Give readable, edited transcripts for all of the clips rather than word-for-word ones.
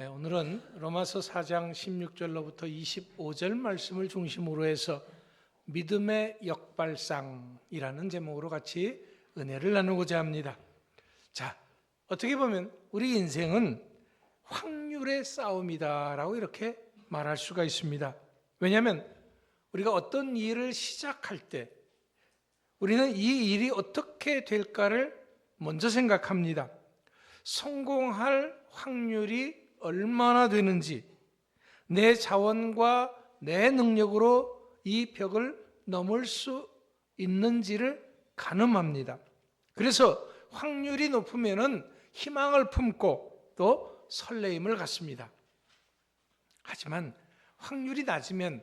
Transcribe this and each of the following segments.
오늘은 로마서 4장 16절로부터 25절 말씀을 중심으로 해서 믿음의 역발상이라는 제목으로 같이 은혜를 나누고자 합니다. 자, 어떻게 보면 우리 인생은 확률의 싸움이다라고 이렇게 말할 수가 있습니다. 왜냐하면 우리가 어떤 일을 시작할 때 우리는 이 일이 어떻게 될까를 먼저 생각합니다. 성공할 확률이 얼마나 되는지, 내 자원과 내 능력으로 이 벽을 넘을 수 있는지를 가늠합니다. 그래서 확률이 높으면 희망을 품고 또 설레임을 갖습니다. 하지만 확률이 낮으면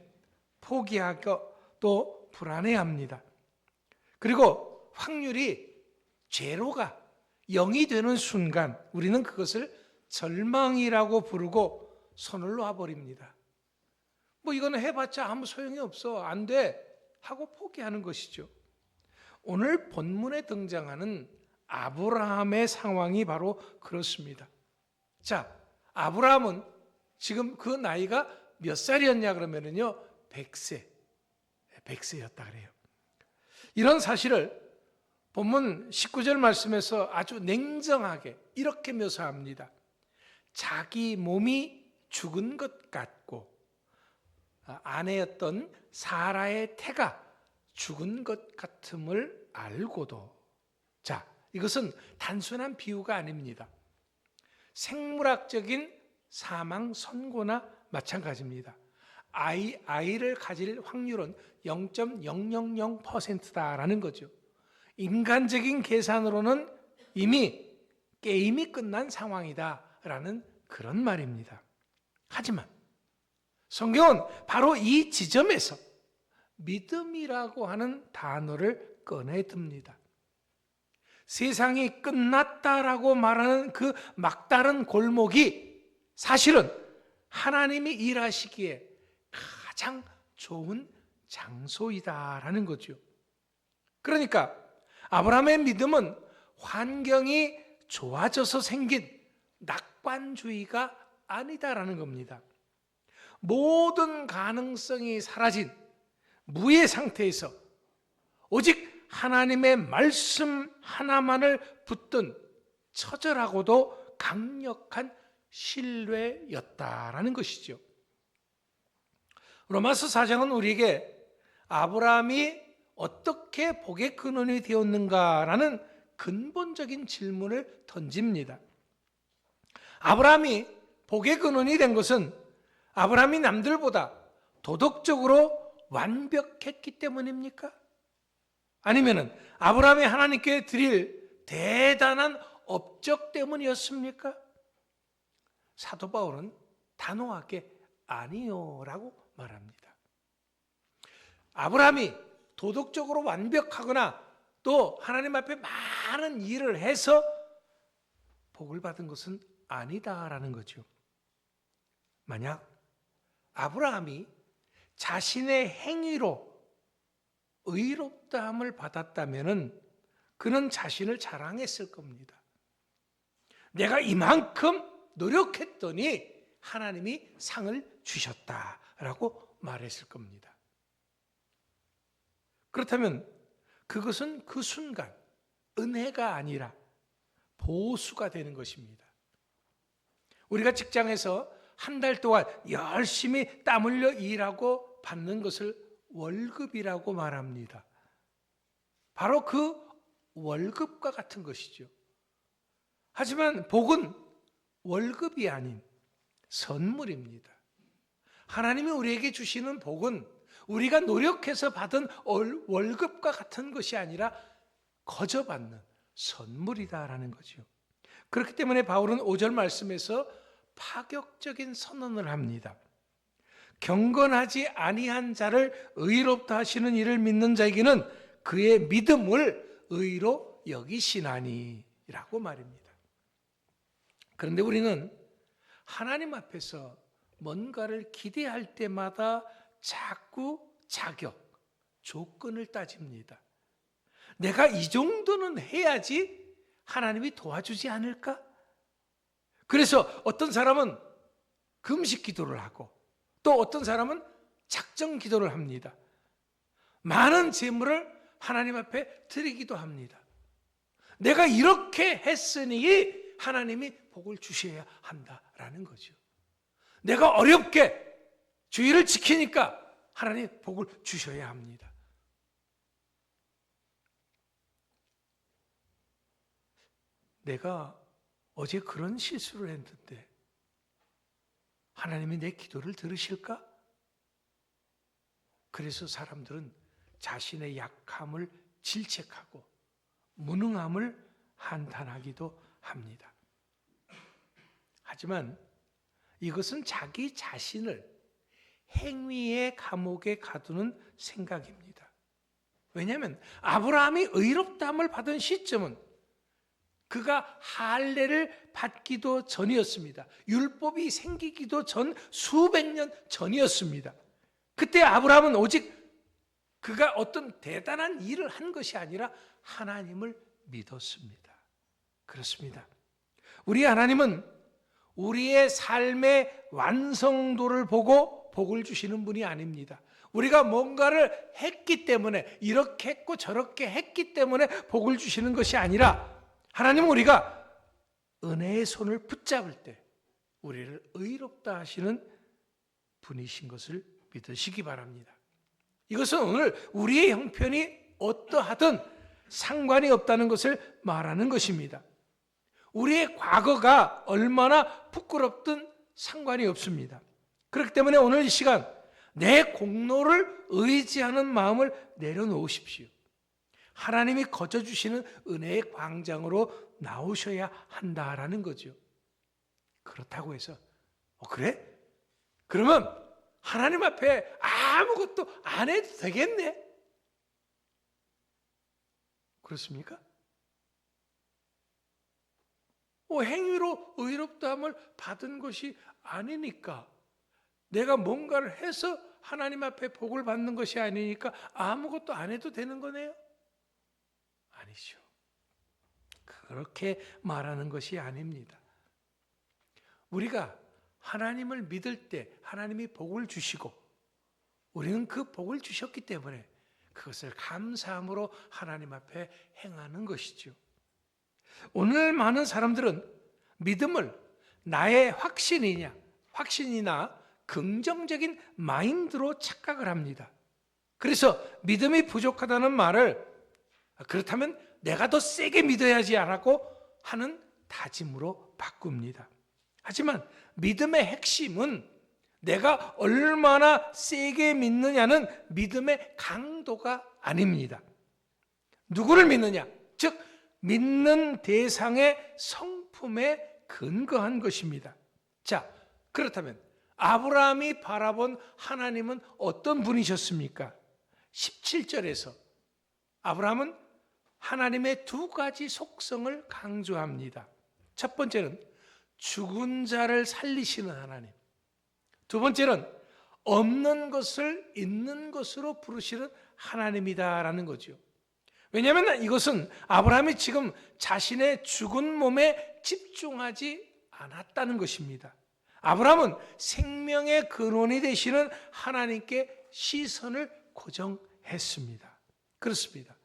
포기하고 또 불안해합니다. 그리고 확률이 제로가 0이 되는 순간 우리는 그것을 절망이라고 부르고 손을 놔버립니다. 뭐 이거는 해봤자 아무 소용이 없어, 안 돼 하고 포기하는 것이죠. 오늘 본문에 등장하는 아브라함의 상황이 바로 그렇습니다. 자, 아브라함은 지금 그 나이가 몇 살이었냐 그러면요 100세였다 그래요. 이런 사실을 본문 19절 말씀에서 아주 냉정하게 이렇게 묘사합니다. 자기 몸이 죽은 것 같고 아내였던 사라의 태가 죽은 것 같음을 알고도, 자, 이것은 단순한 비유가 아닙니다. 생물학적인 사망 선고나 마찬가지입니다. 아이를 가질 확률은 0.000%다라는 거죠. 인간적인 계산으로는 이미 게임이 끝난 상황이다라는 그런 말입니다. 하지만 성경은 바로 이 지점에서 믿음이라고 하는 단어를 꺼내듭니다. 세상이 끝났다라고 말하는 그 막다른 골목이 사실은 하나님이 일하시기에 가장 좋은 장소이다라는 거죠. 그러니까 아브라함의 믿음은 환경이 좋아져서 생긴 낙관주의가 아니다라는 겁니다. 모든 가능성이 사라진 무의 상태에서 오직 하나님의 말씀 하나만을 붙든 처절하고도 강력한 신뢰였다라는 것이죠. 로마서 4장은 우리에게 아브라함이 어떻게 복의 근원이 되었는가라는 근본적인 질문을 던집니다. 아브라함이 복의 근원이 된 것은 아브라함이 남들보다 도덕적으로 완벽했기 때문입니까? 아니면 아브라함이 하나님께 드릴 대단한 업적 때문이었습니까? 사도 바울은 단호하게 아니요라고 말합니다. 아브라함이 도덕적으로 완벽하거나 또 하나님 앞에 많은 일을 해서 복을 받은 것은 아니다라는 거죠. 만약 아브라함이 자신의 행위로 의롭다함을 받았다면 그는 자신을 자랑했을 겁니다. 내가 이만큼 노력했더니 하나님이 상을 주셨다라고 말했을 겁니다. 그렇다면 그것은 그 순간 은혜가 아니라 보수가 되는 것입니다. 우리가 직장에서 한 달 동안 열심히 땀 흘려 일하고 받는 것을 월급이라고 말합니다. 바로 그 월급과 같은 것이죠. 하지만 복은 월급이 아닌 선물입니다. 하나님이 우리에게 주시는 복은 우리가 노력해서 받은 월급과 같은 것이 아니라 거저 받는 선물이다라는 거죠. 그렇기 때문에 바울은 5절 말씀에서 파격적인 선언을 합니다. 경건하지 아니한 자를 의롭다 하시는 이를 믿는 자에게는 그의 믿음을 의로 여기시나니 라고 말입니다. 그런데 우리는 하나님 앞에서 뭔가를 기대할 때마다 자꾸 자격, 조건을 따집니다. 내가 이 정도는 해야지 하나님이 도와주지 않을까? 그래서 어떤 사람은 금식 기도를 하고 또 어떤 사람은 작정 기도를 합니다. 많은 재물을 하나님 앞에 드리기도 합니다. 내가 이렇게 했으니 하나님이 복을 주셔야 한다라는 거죠. 내가 어렵게 주의를 지키니까 하나님 복을 주셔야 합니다. 내가 어제 그런 실수를 했는데 하나님이 내 기도를 들으실까? 그래서 사람들은 자신의 약함을 질책하고 무능함을 한탄하기도 합니다. 하지만 이것은 자기 자신을 행위의 감옥에 가두는 생각입니다. 왜냐하면 아브라함이 의롭다함을 받은 시점은 그가 할례를 받기도 전이었습니다. 율법이 생기기도 전 수백 년 전이었습니다. 그때 아브라함은 오직 그가 어떤 대단한 일을 한 것이 아니라 하나님을 믿었습니다. 그렇습니다. 우리 하나님은 우리의 삶의 완성도를 보고 복을 주시는 분이 아닙니다. 우리가 뭔가를 했기 때문에 이렇게 했고 저렇게 했기 때문에 복을 주시는 것이 아니라 하나님은 우리가 은혜의 손을 붙잡을 때 우리를 의롭다 하시는 분이신 것을 믿으시기 바랍니다. 이것은 오늘 우리의 형편이 어떠하든 상관이 없다는 것을 말하는 것입니다. 우리의 과거가 얼마나 부끄럽든 상관이 없습니다. 그렇기 때문에 오늘 이 시간 내 공로를 의지하는 마음을 내려놓으십시오. 하나님이 거저주시는 은혜의 광장으로 나오셔야 한다라는 거죠. 그렇다고 해서 그래? 그러면 하나님 앞에 아무것도 안 해도 되겠네? 그렇습니까? 행위로 의롭다함을 받은 것이 아니니까, 내가 뭔가를 해서 하나님 앞에 복을 받는 것이 아니니까 아무것도 안 해도 되는 거네요? 아니죠. 그렇게 말하는 것이 아닙니다. 우리가 하나님을 믿을 때 하나님이 복을 주시고 우리는 그 복을 주셨기 때문에 그것을 감사함으로 하나님 앞에 행하는 것이죠. 오늘 많은 사람들은 믿음을 나의 확신이나 긍정적인 마인드로 착각을 합니다. 그래서 믿음이 부족하다는 말을 그렇다면 내가 더 세게 믿어야지 라고 하는 다짐으로 바꿉니다. 하지만 믿음의 핵심은 내가 얼마나 세게 믿느냐는 믿음의 강도가 아닙니다. 누구를 믿느냐? 즉 믿는 대상의 성품에 근거한 것입니다. 자, 그렇다면 아브라함이 바라본 하나님은 어떤 분이셨습니까? 17절에서 아브라함은 하나님의 두 가지 속성을 강조합니다. 첫 번째는 죽은 자를 살리시는 하나님, 두 번째는 없는 것을 있는 것으로 부르시는 하나님이다라는 거죠. 왜냐하면 이것은 아브라함이 지금 자신의 죽은 몸에 집중하지 않았다는 것입니다. 아브라함은 생명의 근원이 되시는 하나님께 시선을 고정했습니다. 그렇습니다.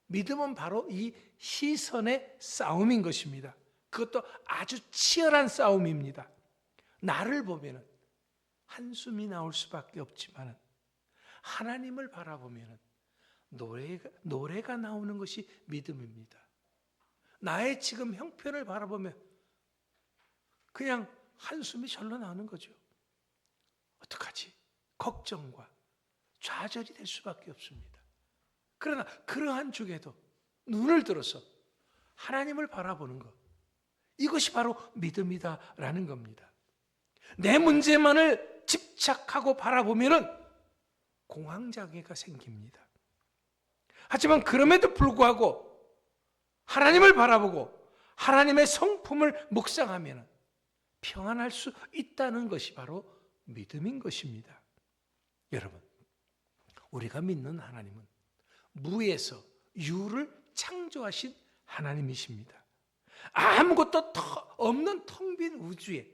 믿음은 바로 이 시선의 싸움인 것입니다. 그것도 아주 치열한 싸움입니다. 나를 보면 한숨이 나올 수밖에 없지만 하나님을 바라보면 노래가 나오는 것이 믿음입니다. 나의 지금 형편을 바라보면 그냥 한숨이 절로 나오는 거죠. 어떡하지? 걱정과 좌절이 될 수밖에 없습니다. 그러나 그러한 중에도 눈을 들어서 하나님을 바라보는 것, 이것이 바로 믿음이다라는 겁니다. 내 문제만을 집착하고 바라보면 공황장애가 생깁니다. 하지만 그럼에도 불구하고 하나님을 바라보고 하나님의 성품을 묵상하면 평안할 수 있다는 것이 바로 믿음인 것입니다. 여러분, 우리가 믿는 하나님은 무에서 유를 창조하신 하나님이십니다. 아무것도 없는 텅 빈 우주에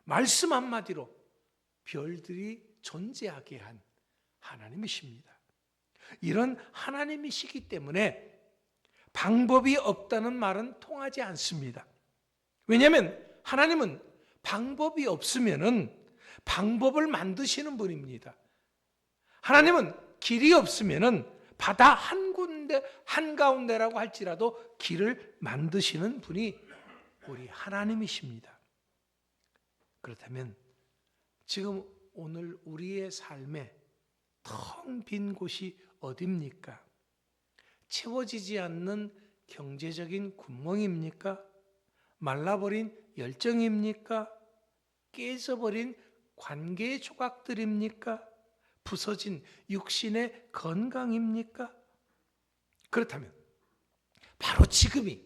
말씀 한마디로 별들이 존재하게 한 하나님이십니다. 이런 하나님이시기 때문에 방법이 없다는 말은 통하지 않습니다. 왜냐하면 하나님은 방법이 없으면은 방법을 만드시는 분입니다. 하나님은 길이 없으면은 바다 한가운데라고 할지라도 길을 만드시는 분이 우리 하나님이십니다. 그렇다면 지금 오늘 우리의 삶에 텅 빈 곳이 어디입니까? 채워지지 않는 경제적인 구멍입니까? 말라버린 열정입니까? 깨져버린 관계의 조각들입니까? 부서진 육신의 건강입니까? 그렇다면 바로 지금이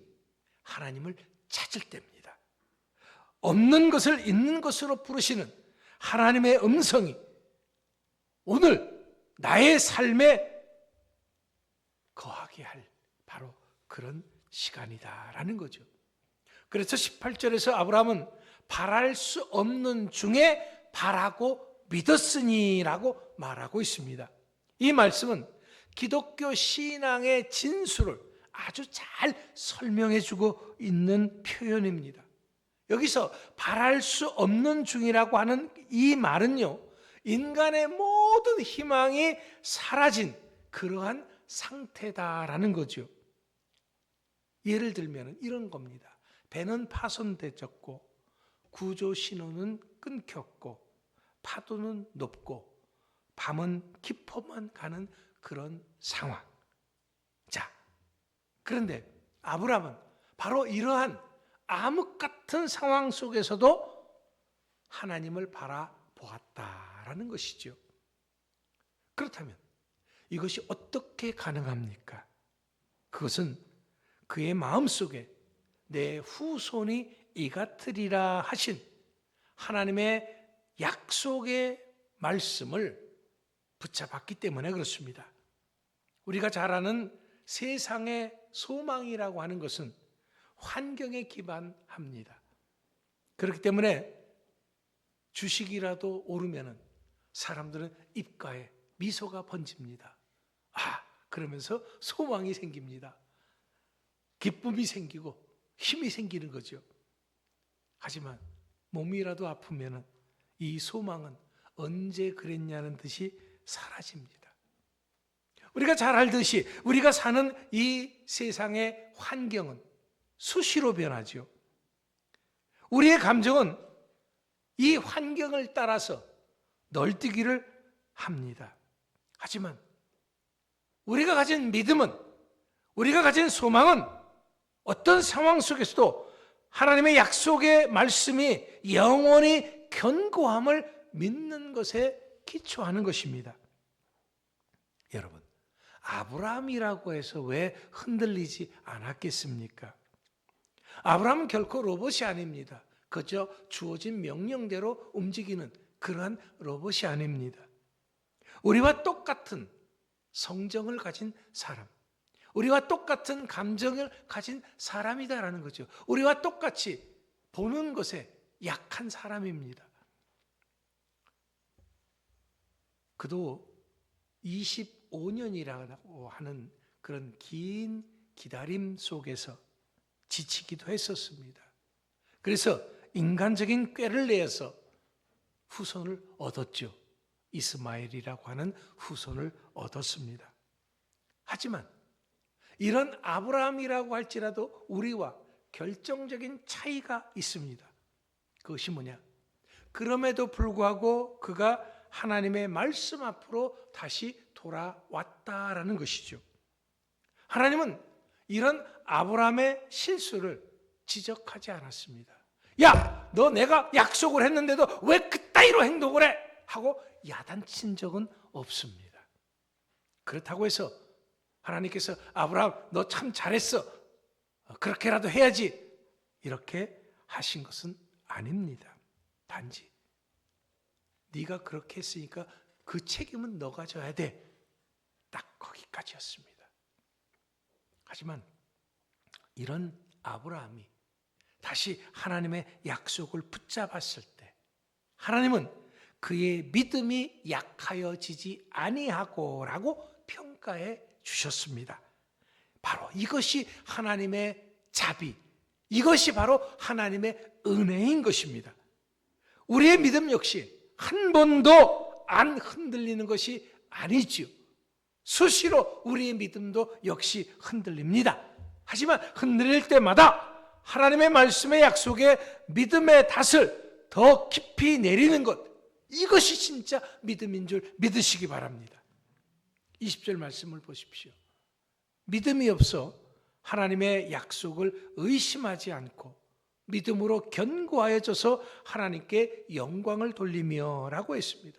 하나님을 찾을 때입니다. 없는 것을 있는 것으로 부르시는 하나님의 음성이 오늘 나의 삶에 거하게 할 바로 그런 시간이다라는 거죠. 그래서 18절에서 아브라함은 바랄 수 없는 중에 바라고 믿었으니라고 말하고 있습니다. 이 말씀은 기독교 신앙의 진수를 아주 잘 설명해 주고 있는 표현입니다. 여기서 바랄 수 없는 중이라고 하는 이 말은요, 인간의 모든 희망이 사라진 그러한 상태다라는 거죠. 예를 들면 이런 겁니다. 배는 파손되었고 구조 신호는 끊겼고 파도는 높고 밤은 깊어만 가는 그런 상황. 자, 그런데 아브라함은 바로 이러한 암흑 같은 상황 속에서도 하나님을 바라보았다라는 것이죠. 그렇다면 이것이 어떻게 가능합니까? 그것은 그의 마음속에 내 후손이 이 같으리라 하신 하나님의 약속의 말씀을 붙잡았기 때문에 그렇습니다. 우리가 잘 아는 세상의 소망이라고 하는 것은 환경에 기반합니다. 그렇기 때문에 주식이라도 오르면은 사람들은 입가에 미소가 번집니다. 그러면서 소망이 생깁니다. 기쁨이 생기고 힘이 생기는 거죠. 하지만 몸이라도 아프면은 이 소망은 언제 그랬냐는 듯이 사라집니다. 우리가 잘 알듯이 우리가 사는 이 세상의 환경은 수시로 변하죠. 우리의 감정은 이 환경을 따라서 널뛰기를 합니다. 하지만 우리가 가진 믿음은, 우리가 가진 소망은 어떤 상황 속에서도 하나님의 약속의 말씀이 영원히 견고함을 믿는 것에 기초하는 것입니다. 여러분, 아브라함이라고 해서 왜 흔들리지 않았겠습니까? 아브라함은 결코 로봇이 아닙니다. 그저 주어진 명령대로 움직이는 그러한 로봇이 아닙니다. 우리와 똑같은 성정을 가진 사람, 우리와 똑같은 감정을 가진 사람이다라는 거죠. 우리와 똑같이 보는 것에 약한 사람입니다. 그도 25년이라고 하는 그런 긴 기다림 속에서 지치기도 했었습니다. 그래서 인간적인 꾀를 내어서 후손을 얻었죠. 이스마엘이라고 하는 후손을 얻었습니다. 하지만 이런 아브라함이라고 할지라도 우리와 결정적인 차이가 있습니다. 그것이 뭐냐? 그럼에도 불구하고 그가 하나님의 말씀 앞으로 다시 돌아왔다라는 것이죠. 하나님은 이런 아브라함의 실수를 지적하지 않았습니다. 야, 너 내가 약속을 했는데도 왜 그따위로 행동을 해? 하고 야단친 적은 없습니다. 그렇다고 해서 하나님께서 아브라함 너 참 잘했어, 그렇게라도 해야지, 이렇게 하신 것은 아닙니다. 단지 네가 그렇게 했으니까 그 책임은 너가 져야 돼, 딱 거기까지였습니다. 하지만 이런 아브라함이 다시 하나님의 약속을 붙잡았을 때 하나님은 그의 믿음이 약하여지지 아니하고라고 평가해 주셨습니다. 바로 이것이 하나님의 자비, 이것이 바로 하나님의 은혜인 것입니다. 우리의 믿음 역시 한 번도 안 흔들리는 것이 아니지요. 수시로 우리의 믿음도 역시 흔들립니다. 하지만 흔들릴 때마다 하나님의 말씀의 약속에 믿음의 닷을 더 깊이 내리는 것, 이것이 진짜 믿음인 줄 믿으시기 바랍니다. 20절 말씀을 보십시오. 믿음이 없어 하나님의 약속을 의심하지 않고 믿음으로 견고하여져서 하나님께 영광을 돌리며 라고 했습니다.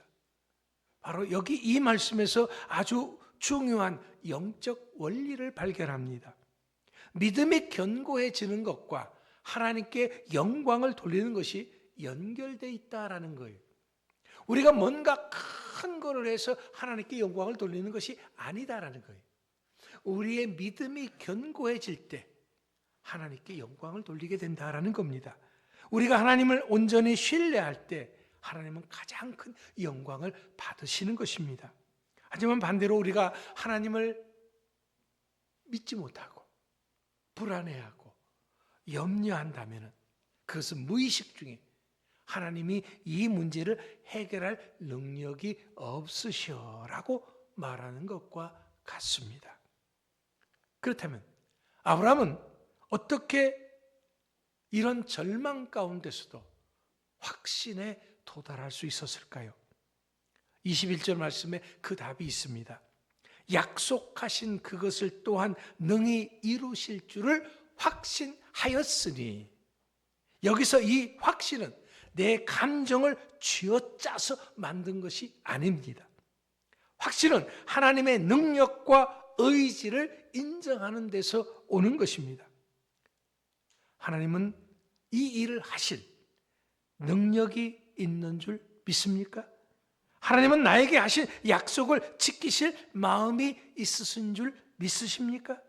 바로 여기 이 말씀에서 아주 중요한 영적 원리를 발견합니다. 믿음이 견고해지는 것과 하나님께 영광을 돌리는 것이 연결되어 있다라는 거예요. 우리가 뭔가 큰 거를 해서 하나님께 영광을 돌리는 것이 아니다라는 거예요. 우리의 믿음이 견고해질 때 하나님께 영광을 돌리게 된다라는 겁니다. 우리가 하나님을 온전히 신뢰할 때 하나님은 가장 큰 영광을 받으시는 것입니다. 하지만 반대로 우리가 하나님을 믿지 못하고 불안해하고 염려한다면 그것은 무의식 중에 하나님이 이 문제를 해결할 능력이 없으셔라고 말하는 것과 같습니다. 그렇다면 아브라함은 어떻게 이런 절망 가운데서도 확신에 도달할 수 있었을까요? 21절 말씀에 그 답이 있습니다. 약속하신 그것을 또한 능히 이루실 줄을 확신하였으니, 여기서 이 확신은 내 감정을 쥐어짜서 만든 것이 아닙니다. 확신은 하나님의 능력과 의지를 인정하는 데서 오는 것입니다. 하나님은 이 일을 하실 능력이 있는 줄 믿습니까? 하나님은 나에게 하신 약속을 지키실 마음이 있으신 줄 믿으십니까?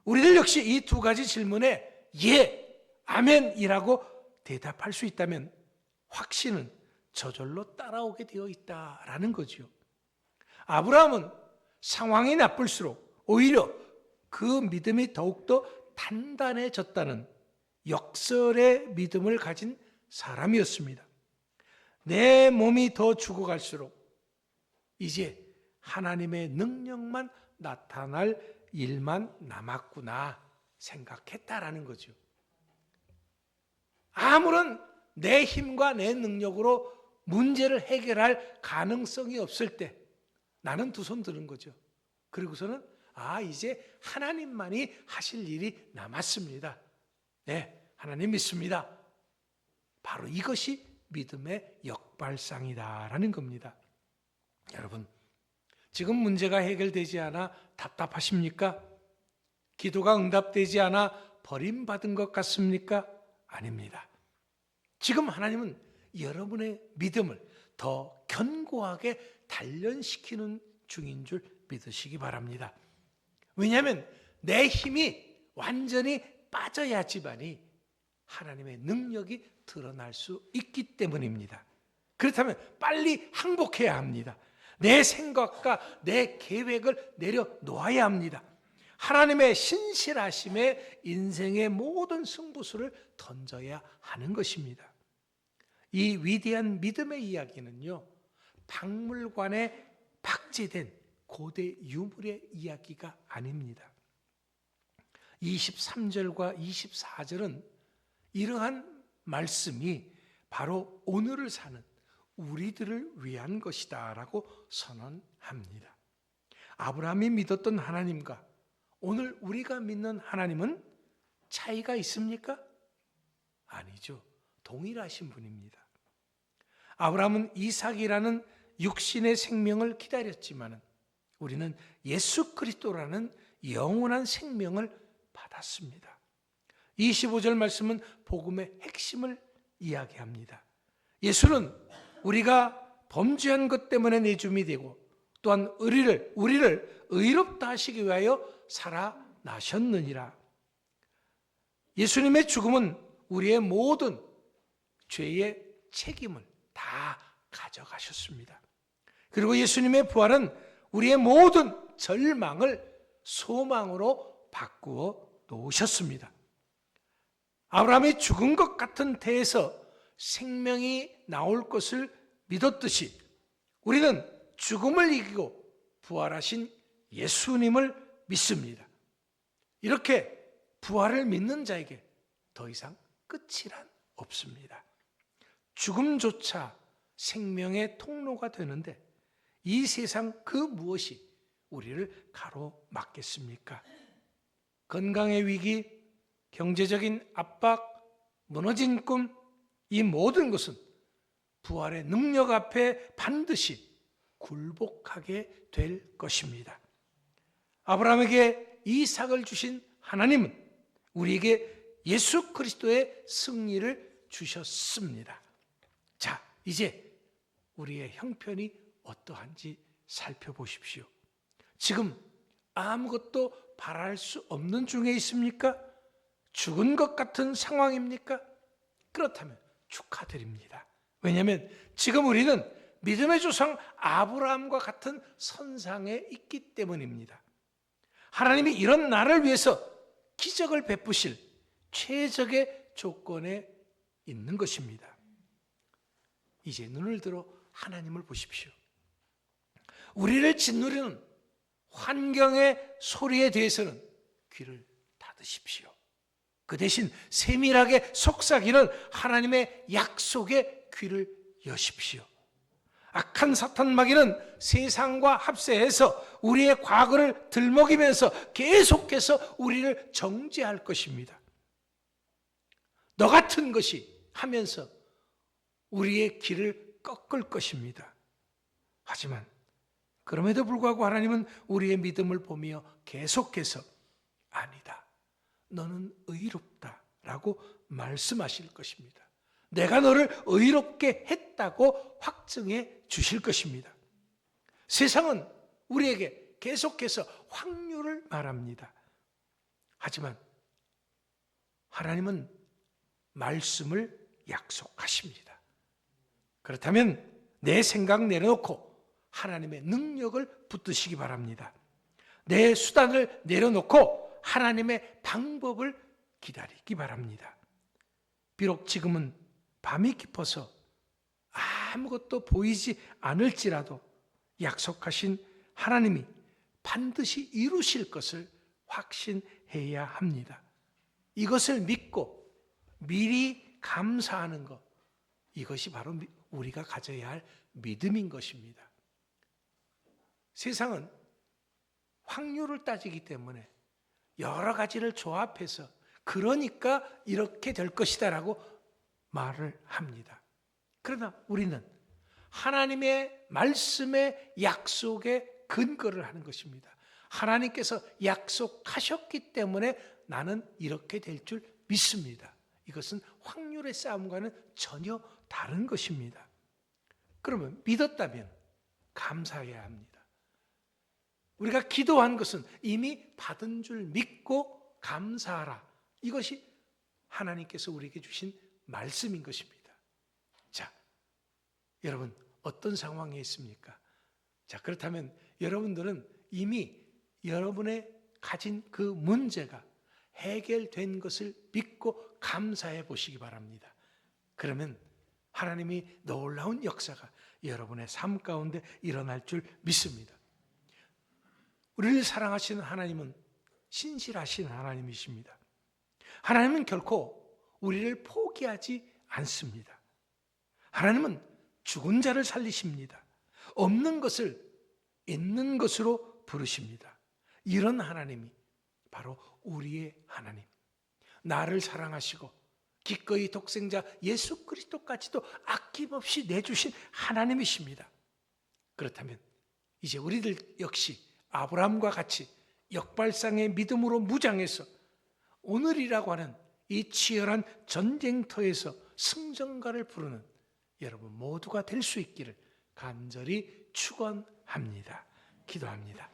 우리들 역시 이 두 가지 질문에 예, 아멘이라고 대답할 수 있다면 확신은 저절로 따라오게 되어 있다라는 거죠. 아브라함은 상황이 나쁠수록 오히려 그 믿음이 더욱더 단단해졌다는 역설의 믿음을 가진 사람이었습니다. 내 몸이 더 죽어갈수록 이제 하나님의 능력만 나타날 일만 남았구나 생각했다라는 거죠. 아무런 내 힘과 내 능력으로 문제를 해결할 가능성이 없을 때 나는 두 손 드는 거죠. 그리고서는 이제 하나님만이 하실 일이 남았습니다. 네, 하나님 믿습니다. 바로 이것이 믿음의 역발상이다라는 겁니다. 여러분, 지금 문제가 해결되지 않아 답답하십니까? 기도가 응답되지 않아 버림받은 것 같습니까? 아닙니다. 지금 하나님은 여러분의 믿음을 더 견고하게 단련시키는 중인 줄 믿으시기 바랍니다. 왜냐하면 내 힘이 완전히 빠져야지만이 하나님의 능력이 드러날 수 있기 때문입니다. 그렇다면 빨리 항복해야 합니다. 내 생각과 내 계획을 내려놓아야 합니다. 하나님의 신실하심에 인생의 모든 승부수를 던져야 하는 것입니다. 이 위대한 믿음의 이야기는요, 박물관에 박제된 고대 유물의 이야기가 아닙니다. 23절과 24절은 이러한 말씀이 바로 오늘을 사는 우리들을 위한 것이다 라고 선언합니다. 아브라함이 믿었던 하나님과 오늘 우리가 믿는 하나님은 차이가 있습니까? 아니죠. 동일하신 분입니다. 아브라함은 이삭이라는 육신의 생명을 기다렸지만 우리는 예수 그리스도라는 영원한 생명을 받았습니다. 25절 말씀은 복음의 핵심을 이야기합니다. 예수는 우리가 범죄한 것 때문에 내줌이 되고 또한 우리를 의롭다 하시기 위하여 살아나셨느니라. 예수님의 죽음은 우리의 모든 죄의 책임을 다 가져가셨습니다. 그리고 예수님의 부활은 우리의 모든 절망을 소망으로 바꾸어 놓으셨습니다. 아브라함이 죽은 것 같은 태에서 생명이 나올 것을 믿었듯이 우리는 죽음을 이기고 부활하신 예수님을 믿습니다. 이렇게 부활을 믿는 자에게 더 이상 끝이란 없습니다. 죽음조차 생명의 통로가 되는데 이 세상 그 무엇이 우리를 가로막겠습니까? 건강의 위기, 경제적인 압박, 무너진 꿈, 이 모든 것은 부활의 능력 앞에 반드시 굴복하게 될 것입니다. 아브라함에게 이삭을 주신 하나님은 우리에게 예수 그리스도의 승리를 주셨습니다. 자, 이제 우리의 형편이 어떠한지 살펴보십시오. 지금 아무것도 바랄 수 없는 중에 있습니까? 죽은 것 같은 상황입니까? 그렇다면 축하드립니다. 왜냐하면 지금 우리는 믿음의 조상 아브라함과 같은 선상에 있기 때문입니다. 하나님이 이런 나를 위해서 기적을 베푸실 최적의 조건에 있는 것입니다. 이제 눈을 들어 하나님을 보십시오. 우리를 짓누르는 환경의 소리에 대해서는 귀를 닫으십시오. 그 대신 세밀하게 속삭이는 하나님의 약속에 귀를 여십시오. 악한 사탄 마귀는 세상과 합세해서 우리의 과거를 들먹이면서 계속해서 우리를 정죄할 것입니다. 너 같은 것이 하면서 우리의 길을 꺾을 것입니다. 하지만 그럼에도 불구하고 하나님은 우리의 믿음을 보며 계속해서 아니다, 너는 의롭다라고 말씀하실 것입니다. 내가 너를 의롭게 했다고 확증해 주실 것입니다. 세상은 우리에게 계속해서 확률을 말합니다. 하지만 하나님은 말씀을 약속하십니다. 그렇다면 내 생각 내려놓고 하나님의 능력을 붙드시기 바랍니다. 내 수단을 내려놓고 하나님의 방법을 기다리기 바랍니다. 비록 지금은 밤이 깊어서 아무것도 보이지 않을지라도 약속하신 하나님이 반드시 이루실 것을 확신해야 합니다. 이것을 믿고 미리 감사하는 것, 이것이 바로 우리가 가져야 할 믿음인 것입니다. 세상은 확률을 따지기 때문에 여러 가지를 조합해서 그러니까 이렇게 될 것이다라고 말을 합니다. 그러나 우리는 하나님의 말씀의 약속에 근거를 하는 것입니다. 하나님께서 약속하셨기 때문에 나는 이렇게 될 줄 믿습니다. 이것은 확률의 싸움과는 전혀 다른 것입니다. 그러면 믿었다면 감사해야 합니다. 우리가 기도한 것은 이미 받은 줄 믿고 감사하라. 이것이 하나님께서 우리에게 주신 말씀인 것입니다. 자, 여러분 어떤 상황에 있습니까? 자, 그렇다면 여러분들은 이미 여러분의 가진 그 문제가 해결된 것을 믿고 감사해 보시기 바랍니다. 그러면 하나님이 놀라운 역사가 여러분의 삶 가운데 일어날 줄 믿습니다. 우리를 사랑하시는 하나님은 신실하신 하나님이십니다. 하나님은 결코 우리를 포기하지 않습니다. 하나님은 죽은 자를 살리십니다. 없는 것을 있는 것으로 부르십니다. 이런 하나님이 바로 우리의 하나님, 나를 사랑하시고 기꺼이 독생자 예수 그리스도까지도 아낌없이 내주신 하나님이십니다. 그렇다면 이제 우리들 역시 아브라함과 같이 역발상의 믿음으로 무장해서 오늘이라고 하는 이 치열한 전쟁터에서 승전가를 부르는 여러분 모두가 될 수 있기를 간절히 축원합니다. 기도합니다.